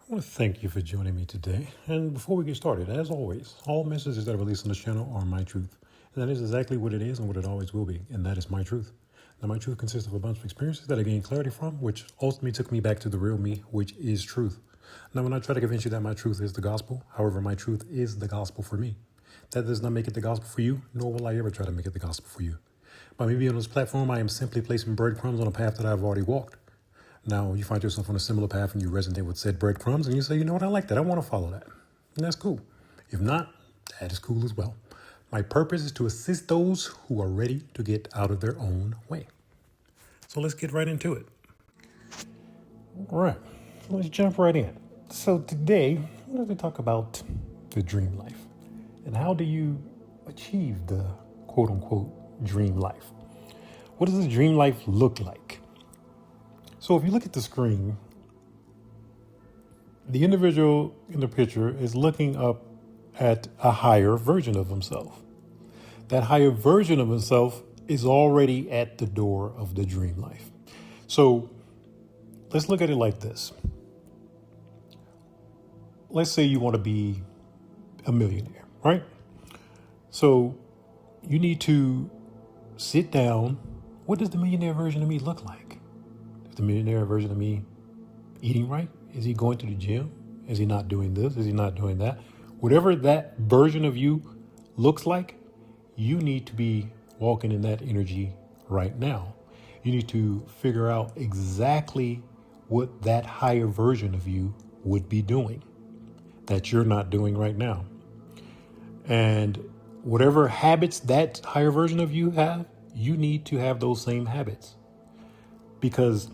I want to thank you for joining me today. And before we get started, as always, all messages that are released on this channel are my truth. And that is exactly what it is and what it always will be. And that is my truth. Now, my truth consists of a bunch of experiences that I gained clarity from, which ultimately took me back to the real me, which is truth. Now, when I try to convince you that my truth is the gospel, however, my truth is the gospel for me. That does not make it the gospel for you, nor will I ever try to make it the gospel for you. By me being on this platform, I am simply placing breadcrumbs on a path that I've already walked. Now, you find yourself on a similar path and you resonate with said breadcrumbs and you say, you know what, I like that. I want to follow that. And that's cool. If not, that is cool as well. My purpose is to assist those who are ready to get out of their own way. So let's get right into it. All right, let's jump right in. So today, we're going to talk about the dream life and how do you achieve the quote unquote dream life? What does the dream life look like? So if you look at the screen, the individual in the picture is looking up at a higher version of himself. That higher version of himself is already at the door of the dream life. So let's look at it like this. Let's say you want to be a millionaire, right? So you need to sit down. What does the millionaire version of me look like? Is the millionaire version of me eating right? Is he going to the gym? Is he not doing this? Is he not doing that? Whatever that version of you looks like, you need to be walking in that energy right now. You need to figure out exactly what that higher version of you would be doing that you're not doing right now. And whatever habits that higher version of you have, you need to have those same habits. Because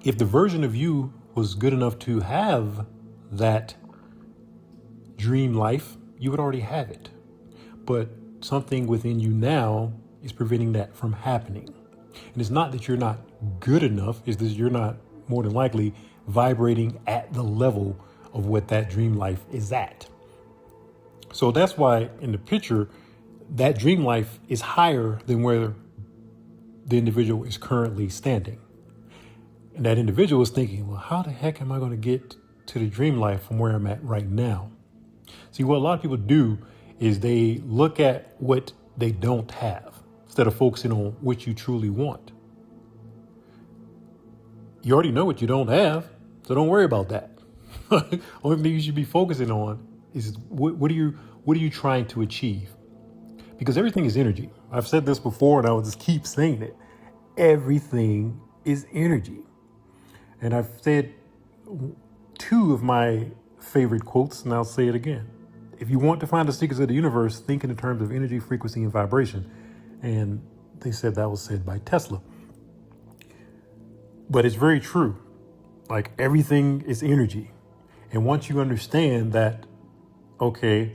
if the version of you was good enough to have that dream life, you would already have it. But something within you now is preventing that from happening. And it's not that you're not good enough, it's that you're not more than likely vibrating at the level of what that dream life is at. So that's why in the picture, that dream life is higher than where the individual is currently standing. And that individual is thinking, well, how the heck am I going to get to the dream life from where I'm at right now? See, what a lot of people do is they look at what they don't have instead of focusing on what you truly want. You already know what you don't have, so don't worry about that. Only thing you should be focusing on is what are you trying to achieve? Because everything is energy. I've said this before and I will just keep saying it. Everything is energy. And I've said two of my favorite quotes, and I'll say it again. If you want to find the secrets of the universe, think in terms of energy, frequency, and vibration. And they said that was said by Tesla. But it's very true. Like everything is energy. And once you understand that, okay,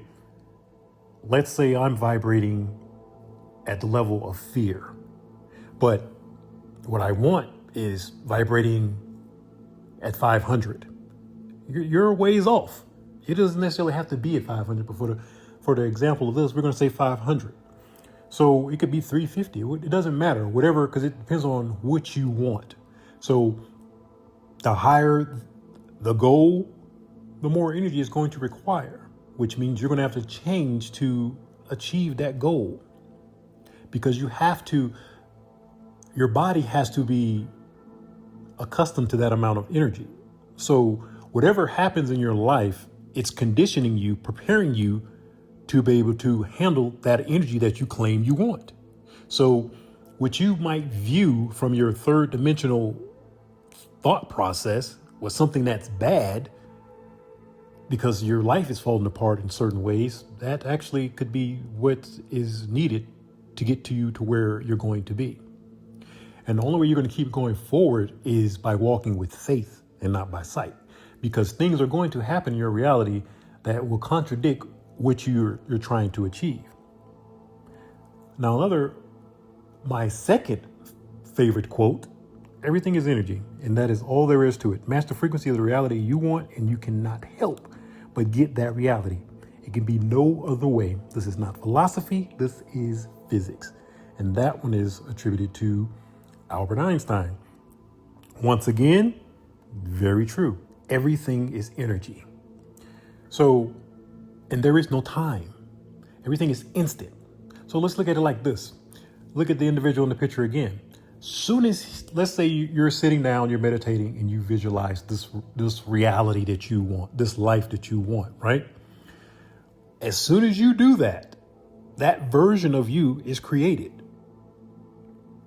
let's say I'm vibrating at the level of fear, but what I want is vibrating at 500. You're a ways off. It doesn't necessarily have to be at 500, but for the example of this, we're going to say 500. So it could be 350. It doesn't matter, whatever, because it depends on what you want. So the higher the goal, the more energy it's going to require, which means you're going to have to change to achieve that goal. Because your body has to be accustomed to that amount of energy. So whatever happens in your life, it's conditioning you, preparing you to be able to handle that energy that you claim you want. So what you might view from your third dimensional thought process was something that's bad because your life is falling apart in certain ways, that actually could be what is needed to get to you to where you're going to be. And the only way you're going to keep going forward is by walking with faith and not by sight, because things are going to happen in your reality that will contradict what you're trying to achieve. Now, my second favorite quote, everything is energy, and that is all there is to it. Match the frequency of the reality you want, and you cannot help but get that reality. It can be no other way. This is not philosophy, this is physics. And that one is attributed to Albert Einstein. Once again, very true. Everything is energy. So, and there is no time. Everything is instant. So let's look at it like this. Look at the individual in the picture again. Soon as, let's say you're sitting down, you're meditating, and you visualize this reality that you want, this life that you want, right? As soon as you do that, that version of you is created.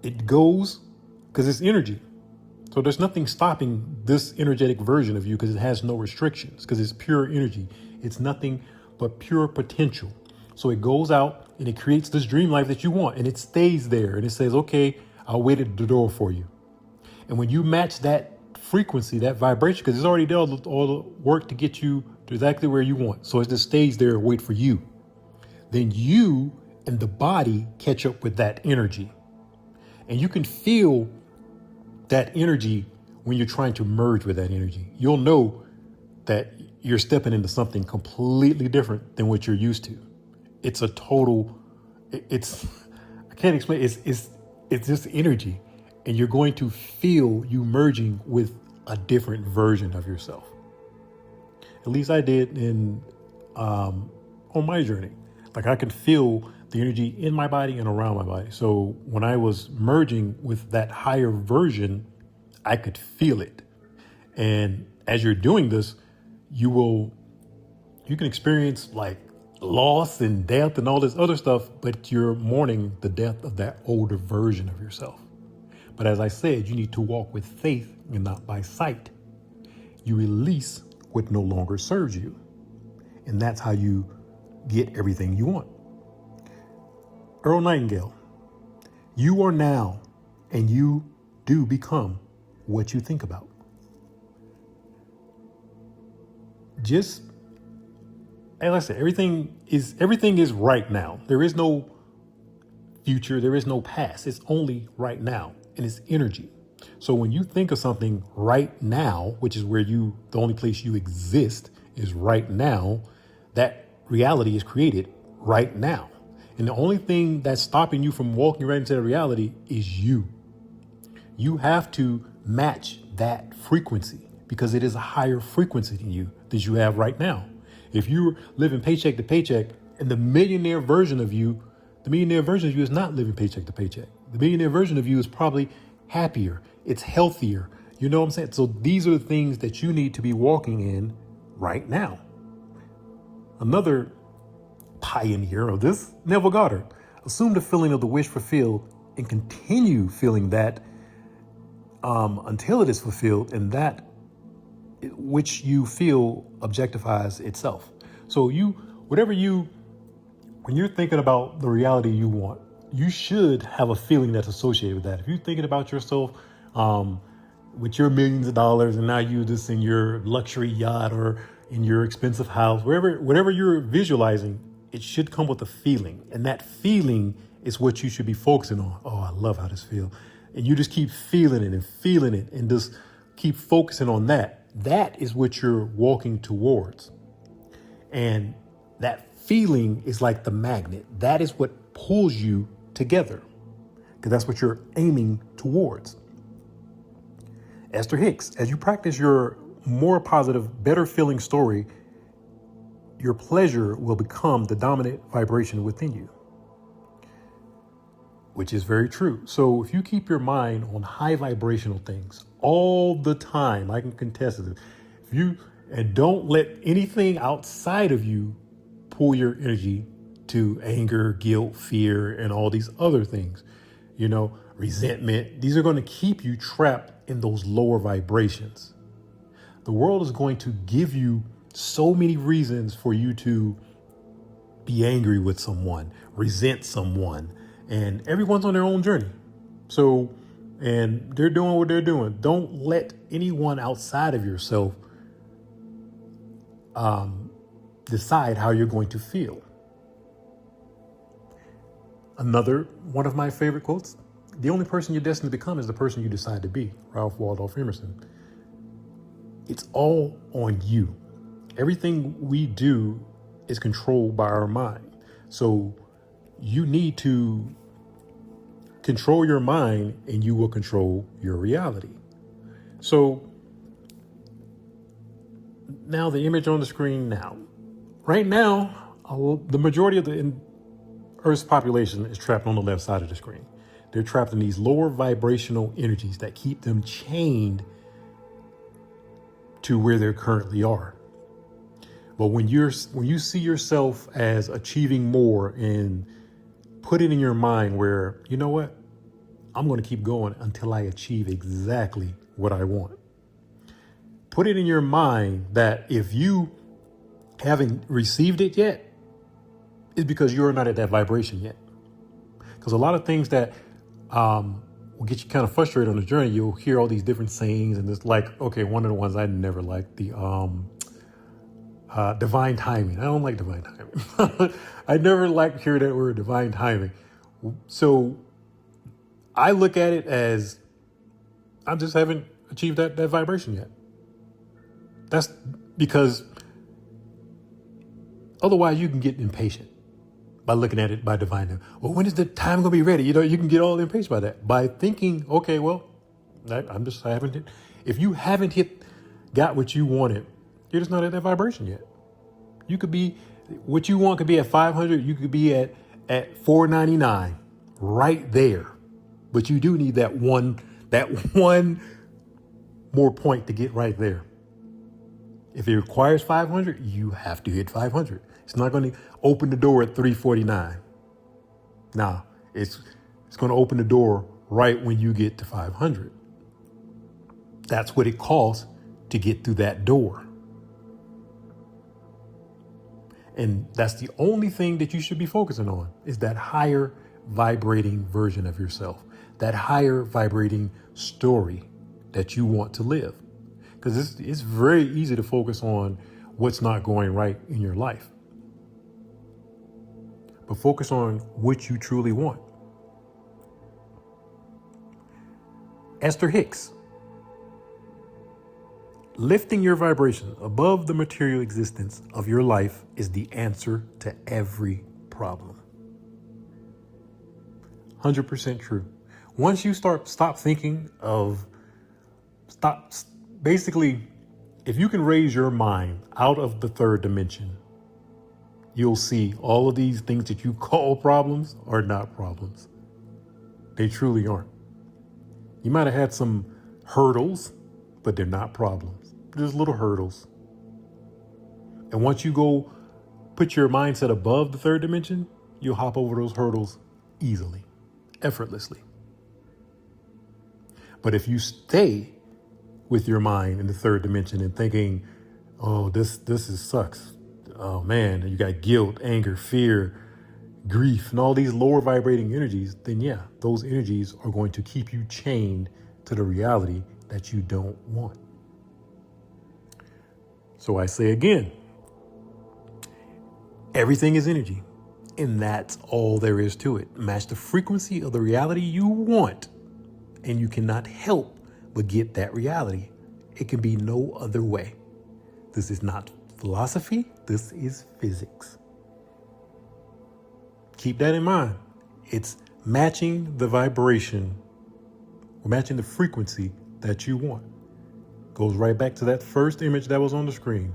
It goes because it's energy. So there's nothing stopping this energetic version of you because it has no restrictions, because it's pure energy. It's nothing but pure potential. So it goes out and it creates this dream life that you want, and it stays there, and it says, okay, I'll wait at the door for you. And when you match that frequency, that vibration, because it's already done all the work to get you to exactly where you want. So it just stays there and wait for you. Then you and the body catch up with that energy. And you can feel that energy when you're trying to merge with that energy. You'll know that you're stepping into something completely different than what you're used to. It's a total, I can't explain, it's just energy. And you're going to feel you merging with a different version of yourself. At least I did on my journey. Like I could feel the energy in my body and around my body. So when I was merging with that higher version, I could feel it. And as you're doing this, you can experience like loss and death and all this other stuff, but you're mourning the death of that older version of yourself. But as I said, you need to walk with faith and not by sight. You release what no longer serves you. And that's how you get everything you want. Earl Nightingale, you are now, and you do become what you think about. Just, as I said, everything is right now. There is no future. There is no past. It's only right now, and it's energy. So when you think of something right now, which is where the only place you exist is right now, that reality is created right now. And the only thing that's stopping you from walking right into the reality is you. You have to match that frequency because it is a higher frequency than you have right now. If you're living paycheck to paycheck, and the millionaire version of you is not living paycheck to paycheck. The millionaire version of you is probably happier. It's healthier. You know what I'm saying? So these are the things that you need to be walking in right now. Another pioneer of this, Neville Goddard, assume the feeling of the wish fulfilled and continue feeling that until it is fulfilled, and that which you feel objectifies itself. So when you're thinking about the reality you want, you should have a feeling that's associated with that. If you're thinking about yourself with your millions of dollars, and now you just in your luxury yacht or in your expensive house, whatever you're visualizing, it should come with a feeling. And that feeling is what you should be focusing on. Oh, I love how this feels. And you just keep feeling it and just keep focusing on that. That is what you're walking towards. And that feeling is like the magnet. That is what pulls you together, because that's what you're aiming towards. Esther Hicks, as you practice your more positive, better feeling story, your pleasure will become the dominant vibration within you, which is very true. So if you keep your mind on high vibrational things all the time, I can contest it. And don't let anything outside of you pull your energy to anger, guilt, fear, and all these other things, resentment. These are going to keep you trapped in those lower vibrations. The world is going to give you so many reasons for you to be angry with someone, resent someone, and everyone's on their own journey. So, and they're doing what they're doing. Don't let anyone outside of yourself decide how you're going to feel. Another one of my favorite quotes: the only person you're destined to become is the person you decide to be. Ralph Waldo Emerson. It's all on you. Everything we do is controlled by our mind. So you need to control your mind, and you will control your reality. So now the image on the screen now. Right now, the majority of the Earth's population is trapped on the left side of the screen. They're trapped in these lower vibrational energies that keep them chained to where they currently are. But when you see yourself as achieving more and put it in your mind where, you know what, I'm going to keep going until I achieve exactly what I want. Put it in your mind that if you haven't received it yet, it's because you're not at that vibration yet. Because a lot of things that will get you kind of frustrated on the journey, you'll hear all these different sayings, and it's like, okay, one of the ones I never liked, the divine timing. I don't like divine timing. I never liked hearing that word, divine timing. So I look at it as I just haven't achieved that vibration yet. That's because otherwise you can get impatient by looking at it by divine timing. Well, when is the time going to be ready? You can get all impatient by that. By thinking, okay, well, I haven't hit. If you haven't got what you wanted, you're just not at that vibration yet. You could be, what you want could be at 500. You could be at 499 right there. But you do need that one more point to get right there. If it requires 500, you have to hit 500. It's not going to open the door at 349. Nah, it's going to open the door right when you get to 500. That's what it costs to get through that door. And that's the only thing that you should be focusing on, is that higher vibrating version of yourself, that higher vibrating story that you want to live. Because it's very easy to focus on what's not going right in your life. But focus on what you truly want. Esther Hicks. Lifting your vibration above the material existence of your life is the answer to every problem. 100% true. Once you stop thinking of, basically, if you can raise your mind out of the third dimension, you'll see all of these things that you call problems are not problems. They truly aren't. You might have had some hurdles, but they're not problems. There's little hurdles. And once you go put your mindset above the third dimension, you'll hop over those hurdles easily, effortlessly. But if you stay with your mind in the third dimension and thinking, oh, this sucks. Oh man, you got guilt, anger, fear, grief, and all these lower vibrating energies, then yeah, those energies are going to keep you chained to the reality that you don't want. So I say again, everything is energy, and that's all there is to it. Match the frequency of the reality you want, and you cannot help but get that reality. It can be no other way. This is not philosophy. This is physics. Keep that in mind. It's matching the vibration, or matching the frequency that you want. Goes right back to that first image that was on the screen.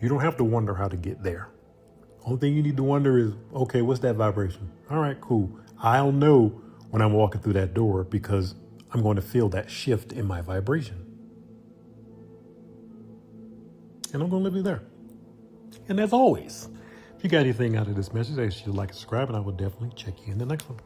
You don't have to wonder how to get there. Only thing you need to wonder is, okay, what's that vibration? All right, cool. I'll know when I'm walking through that door because I'm going to feel that shift in my vibration. And I'm going to leave you there. And as always, if you got anything out of this message, I should like and subscribe, and I will definitely check you in the next one.